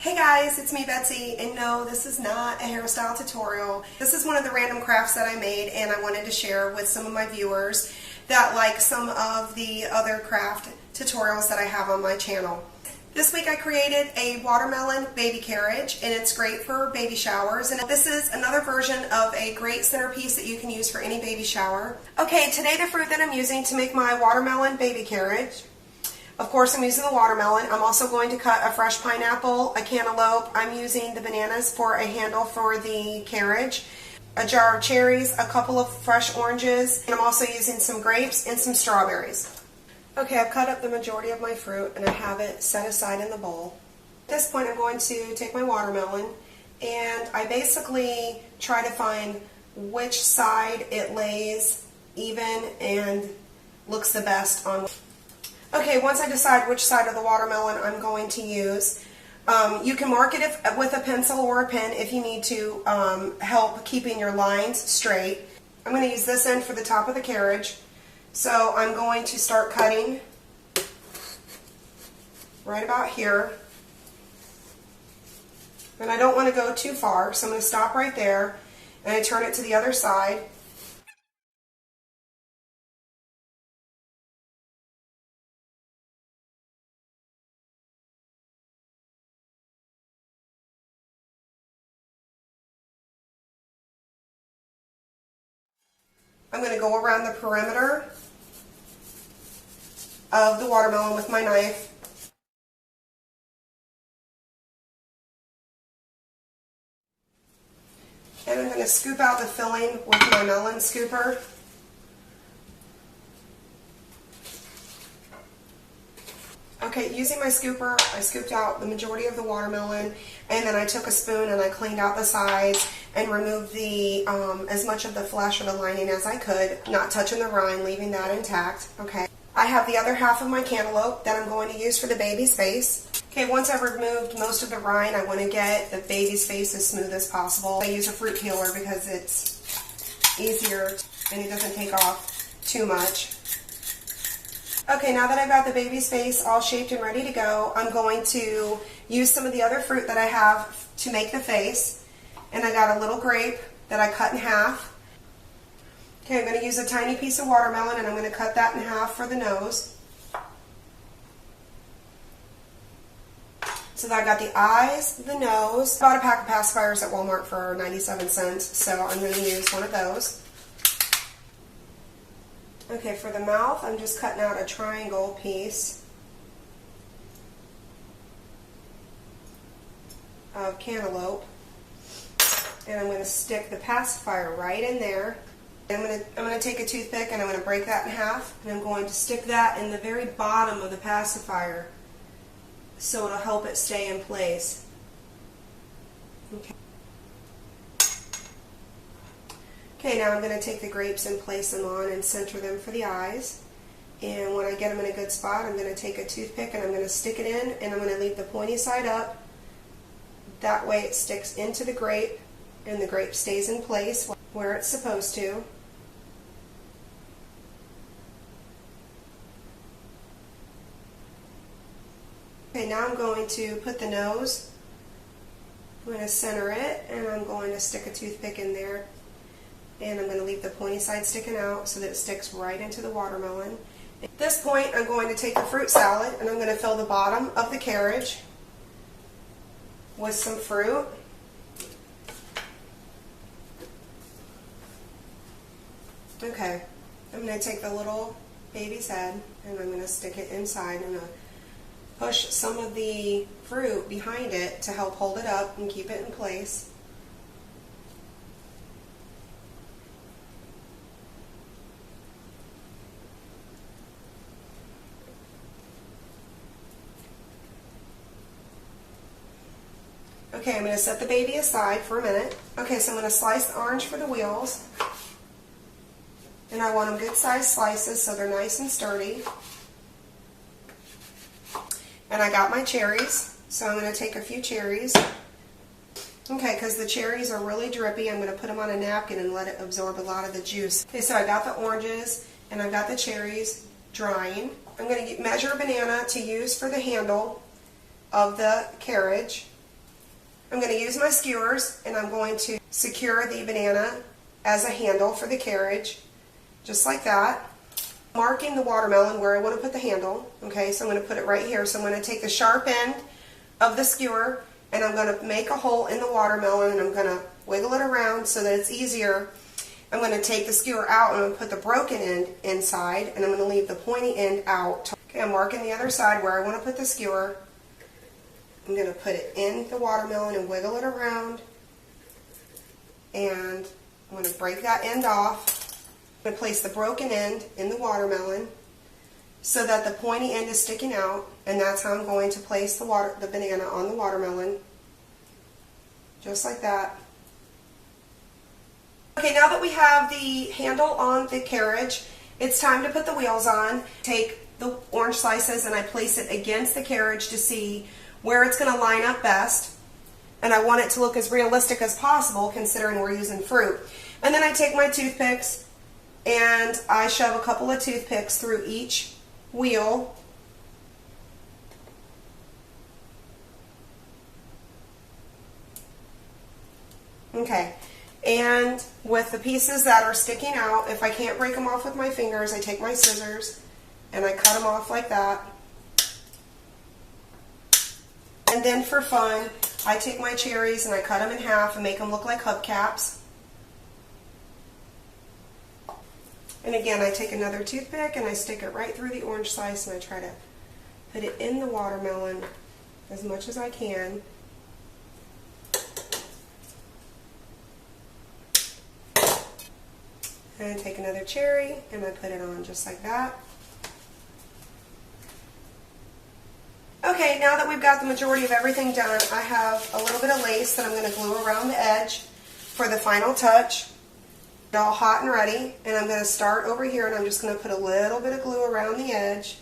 Hey guys, it's me Betsy, and no, this is not a hairstyle tutorial. This is one of the random crafts that I made, and I wanted to share with some of my viewers that like some of the other craft tutorials that I have on my channel. This week I created a watermelon baby carriage, and it's great for baby showers. And this is another version of a great centerpiece that you can use for any baby shower. Okay, today the fruit that I'm using to make my watermelon baby carriage, of course I'm using the watermelon. I'm also going to cut a fresh pineapple, a cantaloupe. I'm using the bananas for a handle for the carriage, a jar of cherries, a couple of fresh oranges, and I'm also using some grapes and some strawberries. Okay, I've cut up the majority of my fruit and I have it set aside in the bowl. At this point I'm going to take my watermelon and I basically try to find which side it lays even and looks the best on. Okay, once I decide which side of the watermelon I'm going to use, you can mark it with a pencil or a pen if you need to help keeping your lines straight. I'm going to use this end for the top of the carriage. So I'm going to start cutting right about here. And I don't want to go too far, so I'm going to stop right there and I turn it to the other side. I'm going to go around the perimeter of the watermelon with my knife. And I'm going to scoop out the filling with my melon scooper. Okay, using my scooper, I scooped out the majority of the watermelon, and then I took a spoon and I cleaned out the sides and removed the as much of the flesh or the lining as I could, not touching the rind, leaving that intact. Okay, I have the other half of my cantaloupe that I'm going to use for the baby's face. Okay, once I've removed most of the rind, I want to get the baby's face as smooth as possible. I use a fruit peeler because it's easier and it doesn't take off too much. Okay, now that I've got the baby's face all shaped and ready to go, I'm going to use some of the other fruit that I have to make the face. And I got a little grape that I cut in half. Okay, I'm going to use a tiny piece of watermelon and I'm going to cut that in half for the nose. So that I got the eyes, the nose. I bought a pack of pacifiers at Walmart for 97 cents, so I'm going to use one of those. Okay, for the mouth, I'm just cutting out a triangle piece of cantaloupe, and I'm going to stick the pacifier right in there. I'm going to take a toothpick and I'm going to break that in half, and I'm going to stick that in the very bottom of the pacifier so it'll help it stay in place. Okay. Okay, now I'm going to take the grapes and place them on and center them for the eyes. And when I get them in a good spot, I'm going to take a toothpick and I'm going to stick it in, and I'm going to leave the pointy side up. That way it sticks into the grape and the grape stays in place where it's supposed to. Okay, now I'm going to put the nose. I'm going to center it and I'm going to stick a toothpick in there. And I'm going to leave the pointy side sticking out so that it sticks right into the watermelon. At this point, I'm going to take the fruit salad and I'm going to fill the bottom of the carriage with some fruit. Okay, I'm going to take the little baby's head and I'm going to stick it inside. I'm going to push some of the fruit behind it to help hold it up and keep it in place. Okay, I'm going to set the baby aside for a minute. Okay, so I'm going to slice the orange for the wheels. And I want them good sized slices so they're nice and sturdy. And I got my cherries, so I'm going to take a few cherries. Okay, because the cherries are really drippy, I'm going to put them on a napkin and let it absorb a lot of the juice. Okay, so I got the oranges and I've got the cherries drying. I'm going to measure a banana to use for the handle of the carriage. I'm going to use my skewers and I'm going to secure the banana as a handle for the carriage, just like that. Marking the watermelon where I want to put the handle. Okay, so I'm going to put it right here. So I'm going to take the sharp end of the skewer and I'm going to make a hole in the watermelon and I'm going to wiggle it around so that it's easier. I'm going to take the skewer out and I'm going to put the broken end inside and I'm going to leave the pointy end out. Okay, I'm marking the other side where I want to put the skewer. I'm going to put it in the watermelon and wiggle it around, and I'm going to break that end off. I'm going to place the broken end in the watermelon so that the pointy end is sticking out, and that's how I'm going to place the banana on the watermelon, just like that. Okay, now that we have the handle on the carriage, it's time to put the wheels on. Take the orange slices and I place it against the carriage to see where it's going to line up best, and I want it to look as realistic as possible considering we're using fruit. And then I take my toothpicks and I shove a couple of toothpicks through each wheel. Okay, and with the pieces that are sticking out, if I can't break them off with my fingers, I take my scissors and I cut them off like that. And then for fun, I take my cherries and I cut them in half and make them look like hubcaps. And again, I take another toothpick and I stick it right through the orange slice and I try to put it in the watermelon as much as I can. And I take another cherry and I put it on just like that. Okay, now that we've got the majority of everything done, I have a little bit of lace that I'm going to glue around the edge for the final touch. It's all hot and ready, and I'm going to start over here and I'm just going to put a little bit of glue around the edge.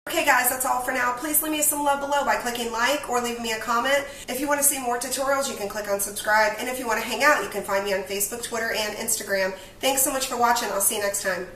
Okay guys, that's all for now. Please leave me some love below by clicking like or leaving me a comment. If you want to see more tutorials, you can click on subscribe. And if you want to hang out, you can find me on Facebook, Twitter, and Instagram. Thanks so much for watching. I'll see you next time.